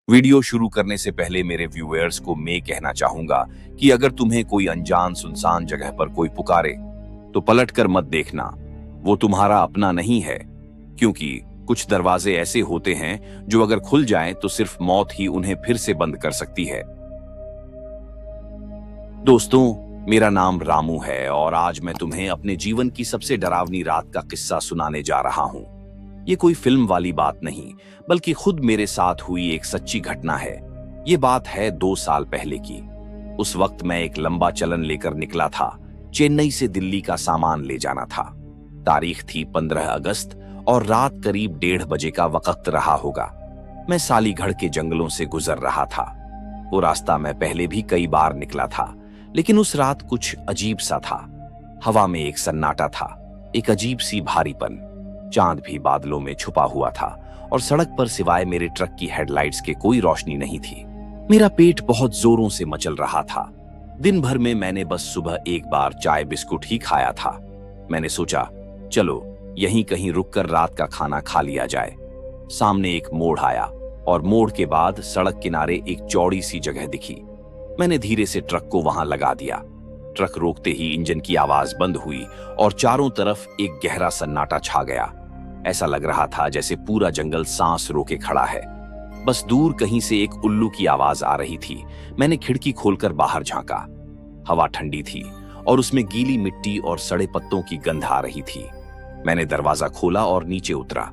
Video शुरू करने से पहले मेरे व्यूअर्स को मैं कहना चाहूंगा कि अगर तुम्हें कोई अनजान सुनसान जगह पर कोई पुकारे तो पलट कर मत देखना। वो तुम्हारा अपना नहीं है, क्योंकि कुछ दरवाजे ऐसे होते हैं जो अगर खुल जाएं तो सिर्फ मौत ही उन्हें फिर से बंद कर सकती है। दोस्तों, मेरा नाम रामू है और आज मैं तुम्हें अपने जीवन की सबसे डरावनी रात का किस्सा सुनाने जा रहा हूं। ये कोई फिल्म वाली बात नहीं, बल्कि खुद मेरे साथ हुई एक सच्ची घटना है। ये बात है 2 साल पहले की। उस वक्त मैं एक लंबा चलन लेकर निकला था। चेन्नई से दिल्ली का सामान ले जाना था। तारीख थी 15 अगस्त और रात करीब 1:30 बजे का वक्त रहा होगा। मैं सालीगढ़ के जंगलों से गुजर रहा था। वो रास्ता मैं पहले भी कई बार निकला था, लेकिन उस रात कुछ अजीब सा था। हवा में एक सन्नाटा था, एक अजीब सी भारीपन। चांद भी बादलों में छुपा हुआ था और सड़क पर सिवाय मेरे ट्रक की हेडलाइट्स के कोई रोशनी नहीं थी। मेरा पेट बहुत जोरों से मचल रहा था। दिन भर में मैंने बस सुबह एक बार चाय बिस्कुट ही खाया था। मैंने सोचा, चलो यहीं कहीं रुककर रात का खाना खा लिया जाए। सामने एक मोड़ आया और मोड़ के बाद सड़क किनारे एक चौड़ी सी जगह दिखी। मैंने धीरे से ट्रक को वहां लगा दिया। ट्रक रोकते ही इंजन की आवाज बंद हुई और चारों तरफ एक गहरा सन्नाटा छा गया। ऐसा लग रहा था जैसे पूरा जंगल सांस रोके खड़ा है। बस दूर कहीं से एक उल्लू की आवाज आ रही थी। मैंने खिड़की खोलकर बाहर झांका। हवा ठंडी थी और उसमें गीली मिट्टी और सड़े पत्तों की गंध आ रही थी। मैंने दरवाजा खोला और नीचे उतरा।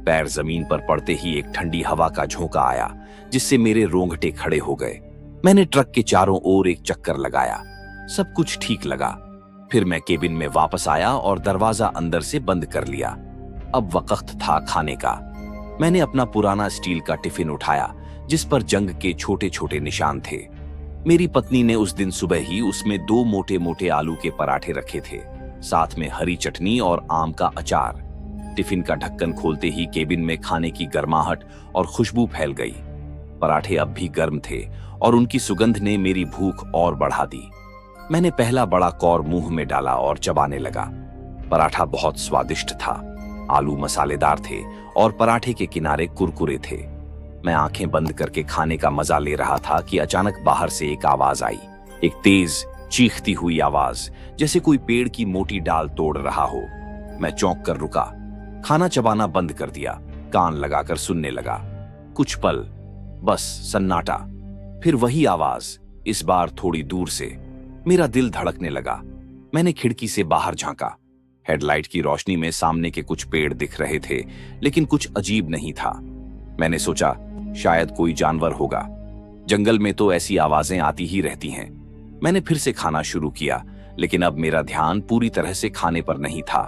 पैर जमीन पर पड़ते ही एक ठंडी हवा का झोंका आया, जिससे मेरे रोंगटे खड़े हो गए। मैंने ट्रक के चारों ओर एक चक्कर लगाया। सब कुछ ठीक लगा। फिर मैं केबिन में वापस आया और दरवाजा अंदर से बंद कर लिया। अब वक्त था खाने का। मैंने अपना पुराना स्टील का टिफिन उठाया, जिस पर जंग के छोटे छोटे निशान थे। मेरी पत्नी ने उस दिन सुबह ही उसमें 2 मोटे मोटे आलू के पराठे रखे थे, साथ में हरी चटनी और आम का अचार। टिफिन का ढक्कन खोलते ही केबिन में खाने की गर्माहट और खुशबू फैल गई। पराठे अब भी गर्म थे और उनकी सुगंध ने मेरी भूख और बढ़ा दी। मैंने पहला बड़ा कौर मुंह में डाला और चबाने लगा। पराठा बहुत स्वादिष्ट था। आलू मसालेदार थे और पराठे के किनारे कुरकुरे थे। मैं आंखें बंद करके खाने का मजा ले रहा था कि अचानक बाहर से एक आवाज आई। एक तेज चीखती हुई आवाज, जैसे कोई पेड़ की मोटी डाल तोड़ रहा हो। मैं चौंक कर रुका। खाना चबाना बंद कर दिया। कान लगाकर सुनने लगा। कुछ पल बस सन्नाटा, फिर वही आवाज, इस बार थोड़ी दूर से। मेरा दिल धड़कने लगा। मैंने खिड़की से बाहर झांका। हेडलाइट की रोशनी में सामने के कुछ पेड़ दिख रहे थे, लेकिन कुछ अजीब नहीं था। मैंने सोचा, शायद कोई जानवर होगा। जंगल में तो ऐसी आवाजें आती ही रहती हैं। मैंने फिर से खाना शुरू किया, लेकिन अब मेरा ध्यान पूरी तरह से खाने पर नहीं था।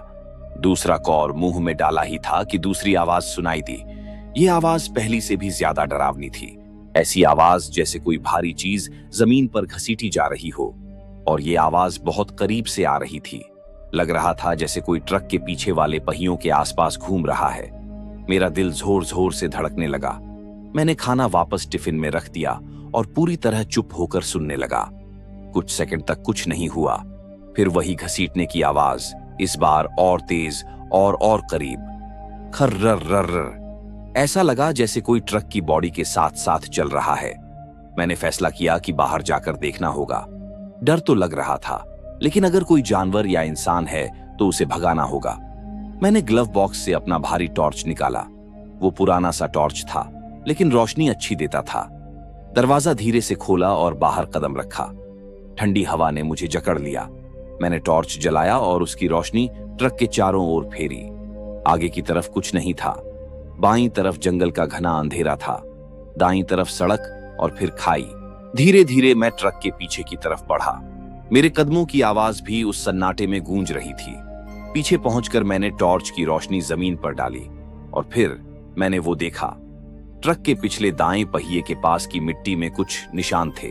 दूसरा कौर मुंह में डाला ही था कि दूसरी आवाज सुनाई दी। ये आवाज पहली से भी ज्यादा डरावनी थी। ऐसी आवाज जैसे कोई भारी चीज जमीन पर घसीटी जा रही हो, और ये आवाज बहुत करीब से आ रही थी। लग रहा था जैसे कोई ट्रक के पीछे वाले पहियों के आसपास घूम रहा है। मेरा दिल जोर जोर से धड़कने लगा। मैंने खाना वापस टिफिन में रख दिया और पूरी तरह चुप होकर सुनने लगा। कुछ सेकंड तक कुछ नहीं हुआ। फिर वही घसीटने की आवाज, इस बार और तेज और करीब। खर्रर। ऐसा लगा जैसे कोई ट्रक की बॉडी के साथ साथ चल रहा है। मैंने फैसला किया कि बाहर जाकर देखना होगा। डर तो लग रहा था, लेकिन अगर कोई जानवर या इंसान है तो उसे भगाना होगा। मैंने ग्लव बॉक्स से अपना भारी टॉर्च निकाला। वो पुराना सा टॉर्च था, लेकिन रोशनी अच्छी देता था। दरवाजा धीरे से खोला और बाहर कदम रखा। ठंडी हवा ने मुझे जकड़ लिया। मैंने टॉर्च जलाया और उसकी रोशनी ट्रक के चारों ओर फेरी। आगे की तरफ कुछ नहीं था। बाईं तरफ जंगल का घना अंधेरा था, दाईं तरफ सड़क और फिर खाई। धीरे धीरे मैं ट्रक के पीछे की तरफ बढ़ा। मेरे कदमों की आवाज भी उस सन्नाटे में गूंज रही थी। पीछे पहुंचकर मैंने टॉर्च की रोशनी जमीन पर डाली और फिर मैंने वो देखा। ट्रक के पिछले दाएं पहिए के पास की मिट्टी में कुछ निशान थे।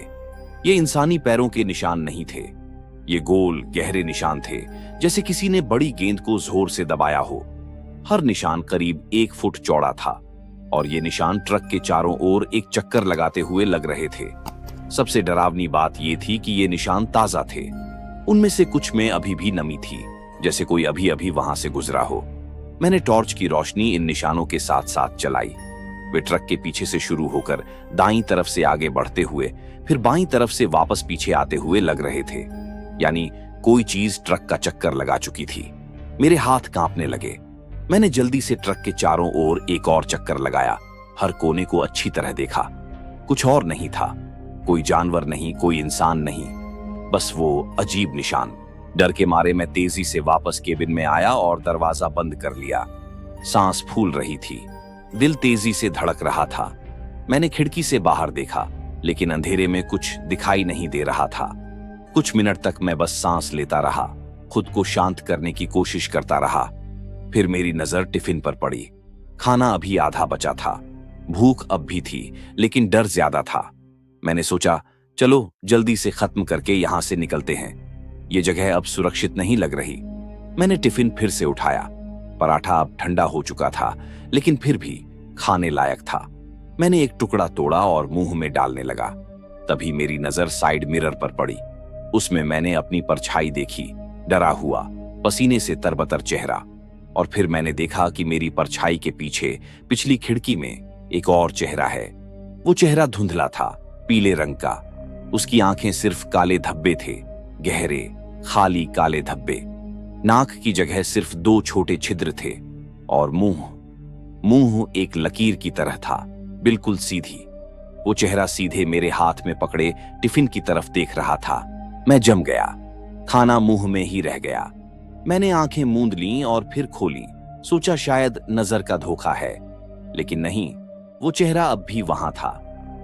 ये इंसानी पैरों के निशान नहीं थे। ये गोल गहरे निशान थे, जैसे किसी ने बड़ी गेंद को जोर से दबाया हो। हर निशान करीब 1 फुट चौड़ा था और ये निशान ट्रक के चारों ओर एक चक्कर लगाते हुए लग रहे थे। सबसे डरावनी बात यह थी कि ये निशान ताजा थे। उनमें से कुछ में अभी भी नमी थी, जैसे कोई अभी अभी वहां से गुजरा हो। मैंने टॉर्च की रोशनी इन निशानों के साथ साथ चलाई। वे ट्रक के पीछे से शुरू होकर दाईं तरफ से आगे बढ़ते हुए फिर बाईं तरफ से वापस पीछे आते हुए लग रहे थे। यानी कोई चीज ट्रक का चक्कर लगा चुकी थी। मेरे हाथ कांपने लगे। मैंने जल्दी से ट्रक के चारों ओर एक और चक्कर लगाया। हर कोने को अच्छी तरह देखा। कुछ और नहीं था। कोई जानवर नहीं, कोई इंसान नहीं, बस वो अजीब निशान। डर के मारे मैं तेजी से वापस केबिन में आया और दरवाजा बंद कर लिया। सांस फूल रही थी, दिल तेजी से धड़क रहा था। मैंने खिड़की से बाहर देखा, लेकिन अंधेरे में कुछ दिखाई नहीं दे रहा था। कुछ मिनट तक मैं बस सांस लेता रहा, खुद को शांत करने की कोशिश करता रहा। फिर मेरी नजर टिफिन पर पड़ी। खाना अभी आधा बचा था। भूख अब भी थी, लेकिन डर ज्यादा था। मैंने सोचा, चलो जल्दी से खत्म करके यहां से निकलते हैं। ये जगह अब सुरक्षित नहीं लग रही। मैंने टिफिन फिर से उठाया। पराठा अब ठंडा हो चुका था, लेकिन फिर भी खाने लायक था। मैंने एक टुकड़ा तोड़ा और मुंह में डालने लगा। तभी मेरी नजर साइड मिरर पर पड़ी। उसमें मैंने अपनी परछाई देखी, डरा हुआ, पसीने से तरबतर चेहरा। और फिर मैंने देखा कि मेरी परछाई के पीछे पिछली खिड़की में एक और चेहरा है। वो चेहरा धुंधला था, पीले रंग का। उसकी आंखें सिर्फ काले धब्बे थे, गहरे खाली काले धब्बे। नाक की जगह सिर्फ 2 छोटे छिद्र थे और मुंह एक लकीर की तरह था, बिल्कुल सीधी। वो चेहरा सीधे मेरे हाथ में पकड़े टिफिन की तरफ देख रहा था। मैं जम गया। खाना मुंह में ही रह गया। मैंने आंखें मूंद लीं और फिर खोली। सोचा शायद नजर का धोखा है, लेकिन नहीं, वो चेहरा अब भी वहां था।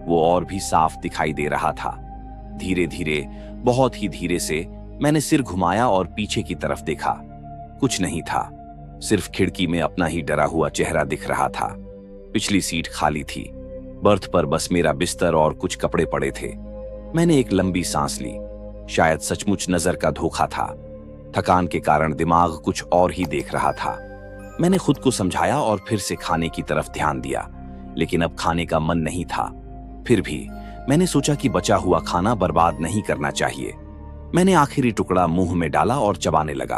वो और भी साफ दिखाई दे रहा था। धीरे धीरे, बहुत ही धीरे से मैंने सिर घुमाया और पीछे की तरफ देखा। कुछ नहीं था, सिर्फ खिड़की में अपना ही डरा हुआ चेहरा दिख रहा था। पिछली सीट खाली थी। बर्थ पर बस मेरा बिस्तर और कुछ कपड़े पड़े थे। मैंने एक लंबी सांस ली। शायद सचमुच नजर का धोखा था। थकान के कारण दिमाग कुछ और ही देख रहा था। मैंने खुद को समझाया और फिर से खाने की तरफ ध्यान दिया, लेकिन अब खाने का मन नहीं था। फिर भी मैंने सोचा कि बचा हुआ खाना बर्बाद नहीं करना चाहिए। मैंने आखिरी टुकड़ा मुंह में डाला और चबाने लगा।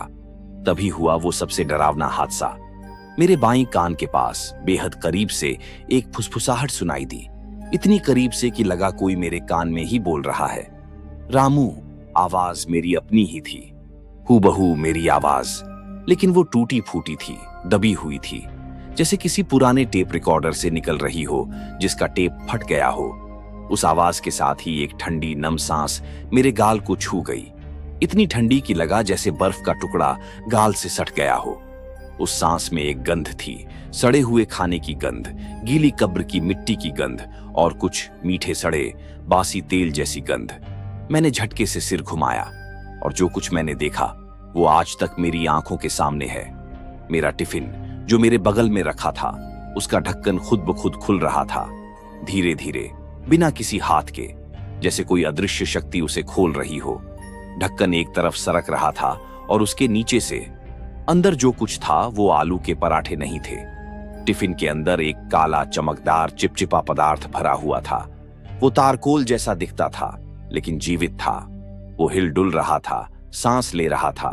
तभी हुआ वो सबसे डरावना हादसा। मेरे बाईं कान के पास बेहद करीब से एक फुसफुसाहट सुनाई दी। इतनी करीब से कि लगा कोई मेरे कान में ही बोल रहा है। रामू। आवाज मेरी अपनी ही थी, हूबहू मेरी आवाज, लेकिन वो टूटी फूटी थी, दबी हुई थी, जैसे किसी पुराने टेप रिकॉर्डर से निकल रही हो जिसका टेप फट गया हो। उस आवाज के साथ ही एक ठंडी नम सांस मेरे गाल को छू गई। इतनी ठंडी कि लगा जैसे बर्फ का टुकड़ा गाल से सट गया हो। उस सांस में एक गंध थी, सड़े हुए खाने की गंध, गीली कब्र की मिट्टी की गंध और कुछ मीठे सड़े बासी तेल जैसी गंध। मैंने झटके से सिर घुमाया और जो कुछ मैंने देखा वो आज तक मेरी आंखों के सामने है। मेरा टिफिन जो मेरे बगल में रखा था, उसका ढक्कन खुद ब खुद खुल रहा था, धीरे धीरे, बिना किसी हाथ के, जैसे कोई अदृश्य शक्ति उसे खोल रही हो। ढक्कन एक तरफ सरक रहा था और उसके नीचे से अंदर जो कुछ था वो आलू के पराठे नहीं थे। टिफिन के अंदर एक काला चमकदार चिपचिपा पदार्थ भरा हुआ था। वो तारकोल जैसा दिखता था, लेकिन जीवित था। वो हिल डुल रहा था, सांस ले रहा था।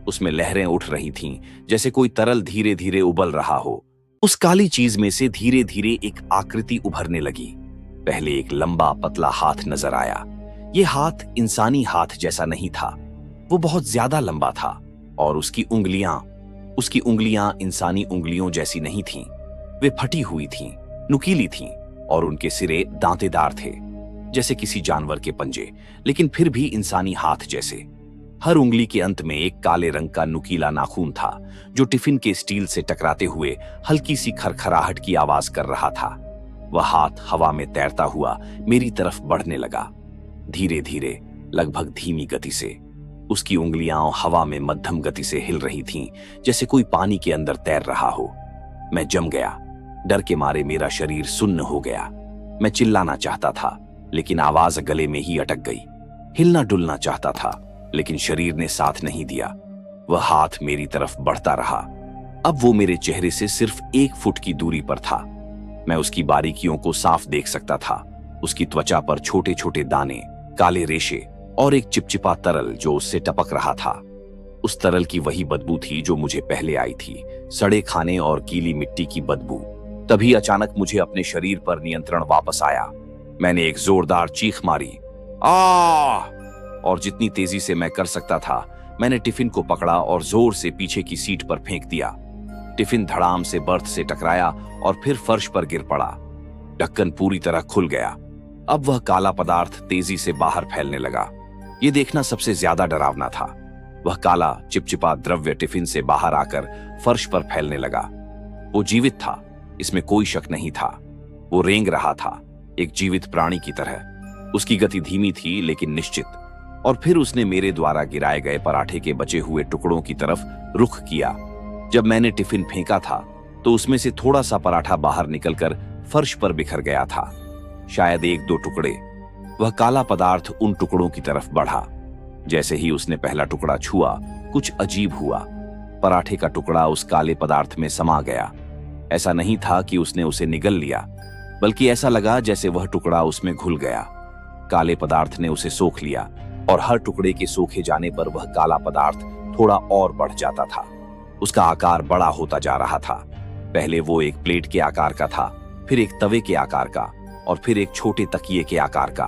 उसमें लहरें उठ रही थीं, जैसे कोई तरल धीरे धीरे उबल रहा हो। उस काली चीज में से धीरे धीरे एक आकृति उभरने लगी। पहले एक लंबा पतला हाथ नजर आया। ये हाथ इंसानी हाथ जैसा नहीं था, वो बहुत ज्यादा लंबा था और उसकी उंगलियां इंसानी उंगलियों जैसी नहीं थीं। वे फटी हुई थीं, नुकीली थीं और उनके सिरे दांतेदार थे, जैसे किसी जानवर के पंजे, लेकिन फिर भी इंसानी हाथ जैसे। हर उंगली के अंत में एक काले रंग का नुकीला नाखून था, जो टिफिन के स्टील से टकराते हुए हल्की सी खरखराहट की आवाज कर रहा था। वह हाथ हवा में तैरता हुआ मेरी तरफ बढ़ने लगा, धीरे धीरे, लगभग धीमी गति से। उसकी उंगलियां हवा में मध्यम गति से हिल रही थीं, जैसे कोई पानी के अंदर तैर रहा हो। मैं जम गया। डर के मारे मेरा शरीर सुन्न हो गया। मैं चिल्लाना चाहता था, लेकिन आवाज गले में ही अटक गई। हिलना डुलना चाहता था, लेकिन शरीर ने साथ नहीं दिया। वह हाथ मेरी तरफ बढ़ता रहा। अब वो मेरे चेहरे से सिर्फ 1 फुट की दूरी पर था। मैं उसकी बारीकियों को साफ देख सकता था। उसकी त्वचा पर छोटे छोटे दाने, काले रेशे और एक चिपचिपा तरल जो उससे टपक रहा था। उस तरल की वही बदबू थी जो मुझे पहले आई थी, सड़े खाने और गीली मिट्टी की बदबू। तभी अचानक मुझे अपने शरीर पर नियंत्रण वापस आया। मैंने एक जोरदार चीख मारी, आ! और जितनी तेजी से मैं कर सकता था, मैंने टिफिन को पकड़ा और जोर से पीछे की सीट पर फेंक दिया। टिफिन धड़ाम से बर्थ से टकराया और फिर फर्श पर गिर पड़ा। ढक्कन पूरी तरह खुल गया। अब वह काला पदार्थ तेजी से बाहर फैलने लगा। यह देखना सबसे ज्यादा डरावना था। वह काला चिपचिपा द्रव्य टिफिन से बाहर आकर फर्श पर फैलने लगा। वो जीवित था, इसमें कोई शक नहीं था। वो रेंग रहा था, एक जीवित प्राणी की तरह। उसकी गति धीमी थी लेकिन निश्चित। और फिर उसने मेरे द्वारा गिराए गए पराठे के बचे हुए टुकड़ों की तरफ रुख किया। जब मैंने टिफिन फेंका था तो उसमें से थोड़ा सा पराठा बाहर निकलकर फर्श पर बिखर गया था, शायद 1-2 टुकड़े। वह काला पदार्थ उन टुकड़ों की तरफ बढ़ा। जैसे ही उसने पहला टुकड़ा छुआ, कुछ अजीब हुआ। पराठे का टुकड़ा उस काले पदार्थ में समा गया। ऐसा नहीं था कि उसने उसे निगल लिया, बल्कि ऐसा लगा जैसे वह टुकड़ा उसमें घुल गया। काले पदार्थ ने उसे सोख लिया और हर टुकड़े के सोखे जाने पर वह काला पदार्थ थोड़ा और बढ़ जाता था। उसका आकार बड़ा होता जा रहा था। पहले वो एक प्लेट के आकार का था, फिर एक तवे के आकार का और फिर एक छोटे तकिए के आकार का।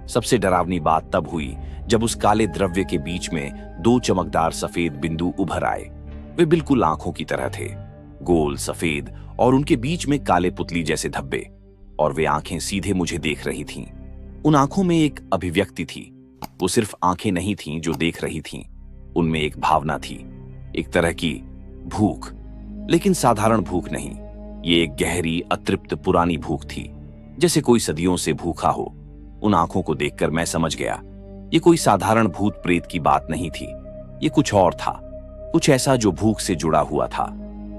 सबसे डरावनी बात तब हुई जब उस काले द्रव्य के बीच में 2 चमकदार सफेद बिंदु उभर आए। वे बिल्कुल आंखों की तरह थे, गोल सफेद, और उनके बीच में काले पुतली जैसे धब्बे। और वे आंखें सीधे मुझे देख रही थीं। उन आंखों में एक अभिव्यक्ति थी। वो सिर्फ आंखें नहीं थीं जो देख रही थीं, उनमें एक भावना थी, एक तरह की भूख। लेकिन साधारण भूख नहीं, ये एक गहरी, अतृप्त पुरानी भूख थी, जैसे कोई सदियों से भूखा हो। उन आंखों को देखकर मैं समझ गया, ये कोई साधारण भूत प्रेत की बात नहीं थी। ये कुछ और था, कुछ ऐसा जो भूख से जुड़ा हुआ था।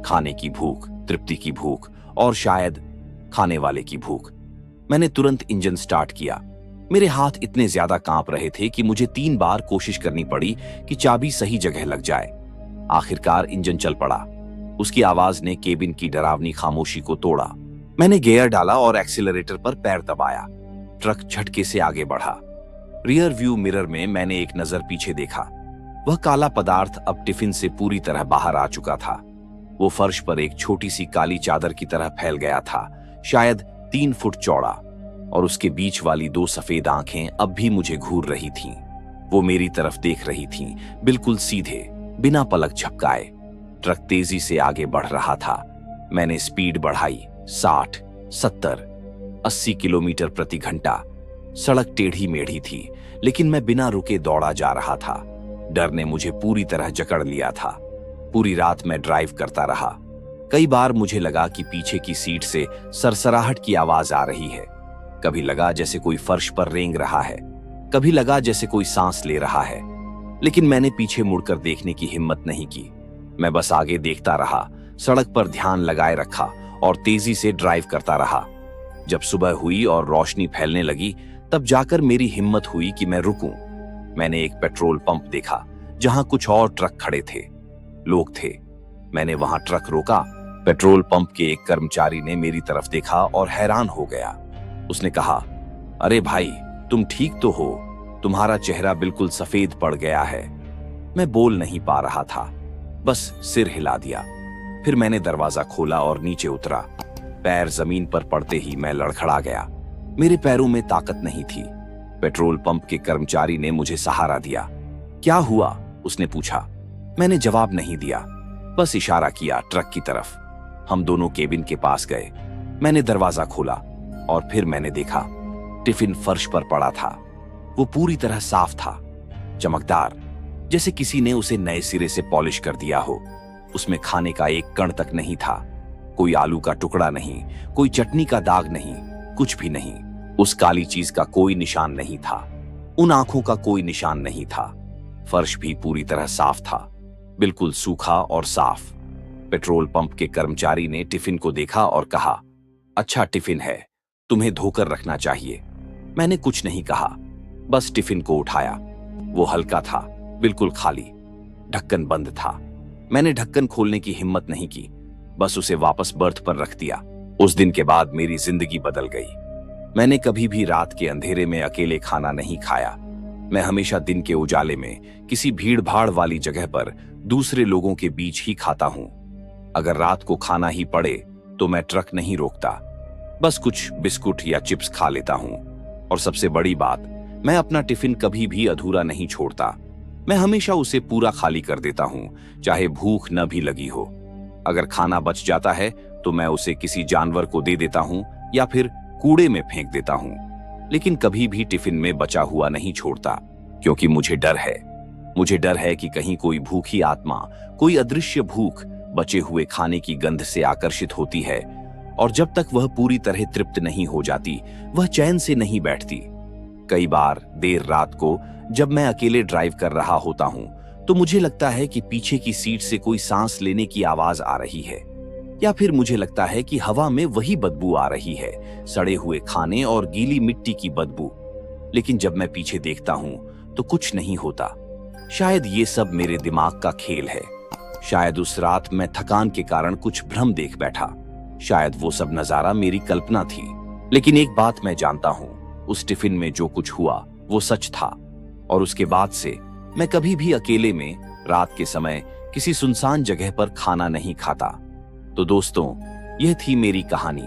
खाने की भूख, तृप्ति की भूख, और शायद खाने वाले की भूख। मैंने तुरंत इंजन स्टार्ट किया। मेरे हाथ इतने ज्यादा कांप रहे थे कि मुझे 3 बार कोशिश करनी पड़ी कि चाबी सही जगह लग जाए। आखिरकार इंजन चल पड़ा। उसकी आवाज ने केबिन की डरावनी खामोशी को तोड़ा। मैंने गियर डाला और एक्सीलरेटर पर पैर दबाया। ट्रक झटके से आगे बढ़ा। रियर व्यू मिरर में मैंने एक नजर पीछे देखा। वह काला पदार्थ अब टिफिन से पूरी तरह बाहर आ चुका था। वो फर्श पर एक छोटी सी काली चादर की तरह फैल गया था, शायद 3 फुट चौड़ा। और उसके बीच वाली 2 सफेद आंखें अब भी मुझे घूर रही थीं। वो मेरी तरफ देख रही थीं, बिल्कुल सीधे, बिना पलक झपकाए। ट्रक तेजी से आगे बढ़ रहा था। मैंने स्पीड बढ़ाई, 60, 70, 80 किलोमीटर प्रति घंटा। सड़क टेढ़ी मेढ़ी थी, लेकिन मैं बिना रुके दौड़ा जा रहा था। डर ने मुझे पूरी तरह जकड़ लिया था। पूरी रात मैं ड्राइव करता रहा। कई बार मुझे लगा कि पीछे की सीट से सरसराहट की आवाज आ रही है। कभी लगा जैसे कोई फर्श पर रेंग रहा है, कभी लगा जैसे कोई सांस ले रहा है। लेकिन मैंने पीछे मुड़कर देखने की हिम्मत नहीं की। मैं बस आगे देखता रहा, सड़क पर ध्यान लगाए रखा और तेजी से ड्राइव करता रहा। जब सुबह हुई और रोशनी फैलने लगी, तब जाकर मेरी हिम्मत हुई कि मैं रुकूं। मैंने एक पेट्रोल पंप देखा जहां कुछ और ट्रक खड़े थे, लोग थे। मैंने वहां ट्रक रोका। पेट्रोल पंप के एक कर्मचारी ने मेरी तरफ देखा और हैरान हो गया। उसने कहा, अरे भाई, तुम ठीक तो हो? तुम्हारा चेहरा बिल्कुल सफेद पड़ गया है। मैं बोल नहीं पा रहा था, बस सिर हिला दिया। फिर मैंने दरवाजा खोला और नीचे उतरा। पैर जमीन पर पड़ते ही मैं लड़खड़ा गया। मेरे पैरों में ताकत नहीं थी। पेट्रोल पंप के कर्मचारी ने मुझे सहारा दिया। क्या हुआ? उसने पूछा। मैंने जवाब नहीं दिया, बस इशारा किया ट्रक की तरफ। हम दोनों केबिन के पास गए। मैंने दरवाजा खोला और फिर मैंने देखा, टिफिन फर्श पर पड़ा था। वो पूरी तरह साफ था, चमकदार, जैसे किसी ने उसे नए सिरे से पॉलिश कर दिया हो। उसमें खाने का एक कण तक नहीं था, कोई आलू का टुकड़ा नहीं, कोई चटनी का दाग नहीं, कुछ भी नहीं। उस काली चीज का कोई निशान नहीं था, उन आंखों का कोई निशान नहीं था। फर्श भी पूरी तरह साफ था, बिल्कुल सूखा और साफ। पेट्रोल पंप के कर्मचारी ने टिफिन को देखा और कहा, अच्छा टिफिन है, तुम्हें धोकर रखना चाहिए। मैंने कुछ नहीं कहा, बस टिफिन को उठाया। वो हल्का था, बिल्कुल खाली, ढक्कन बंद था। मैंने ढक्कन खोलने की हिम्मत नहीं की, बस उसे वापस बर्थ पर रख दिया। उस दिन के बाद मेरी जिंदगी बदल गई। मैंने कभी भी रात के अंधेरे में अकेले खाना नहीं खाया। मैं हमेशा दिन के उजाले में किसी भीड़ भाड़ वाली जगह पर दूसरे लोगों के बीच ही खाता हूं। अगर रात को खाना ही पड़े तो मैं ट्रक नहीं रोकता, बस कुछ बिस्कुट या चिप्स खा लेता हूँ। और सबसे बड़ी बात, मैं अपना टिफिन कभी भी अधूरा नहीं छोड़ता। मैं हमेशा उसे पूरा खाली कर देता हूँ, चाहे भूख न भी लगी हो। अगर खाना बच जाता है तो मैं उसे किसी जानवर को दे देता हूँ या फिर कूड़े में फेंक देता हूँ, लेकिन कभी भी टिफिन में बचा हुआ नहीं छोड़ता, क्योंकि मुझे डर है। मुझे डर है कि कहीं कोई भूखी आत्मा, कोई अदृश्य भूख बचे हुए खाने की गंध से आकर्षित होती है, और जब तक वह पूरी तरह तृप्त नहीं हो जाती, वह चैन से नहीं बैठती। कई बार देर रात को जब मैं अकेले ड्राइव कर रहा होता हूं, तो मुझे लगता है कि पीछे की सीट से कोई सांस लेने की आवाज आ रही है, या फिर मुझे लगता है कि हवा में वही बदबू आ रही है, सड़े हुए खाने और गीली मिट्टी की बदबू। लेकिन जब मैं पीछे देखता हूं तो कुछ नहीं होता। शायद ये सब मेरे दिमाग का खेल है। शायद उस रात मैं थकान के कारण कुछ भ्रम देख बैठा। शायद वो सब नजारा मेरी कल्पना थी। लेकिन एक बात मैं जानता हूं, उस टिफिन में जो कुछ हुआ वो सच था। और उसके बाद से मैं कभी भी अकेले में रात के समय किसी सुनसान जगह पर खाना नहीं खाता। तो दोस्तों, यह थी मेरी कहानी।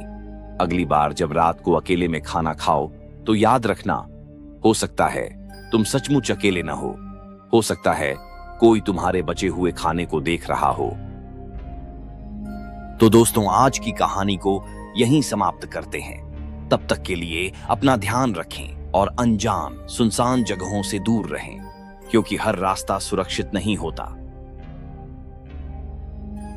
अगली बार जब रात को अकेले में खाना खाओ तो याद रखना, हो सकता है तुम सचमुच अकेले न हो सकता है कोई तुम्हारे बचे हुए खाने को देख रहा हो। तो दोस्तों, आज की कहानी को यहीं समाप्त करते हैं। तब तक के लिए अपना ध्यान रखें और अनजान सुनसान जगहों से दूर रहें, क्योंकि हर रास्ता सुरक्षित नहीं होता।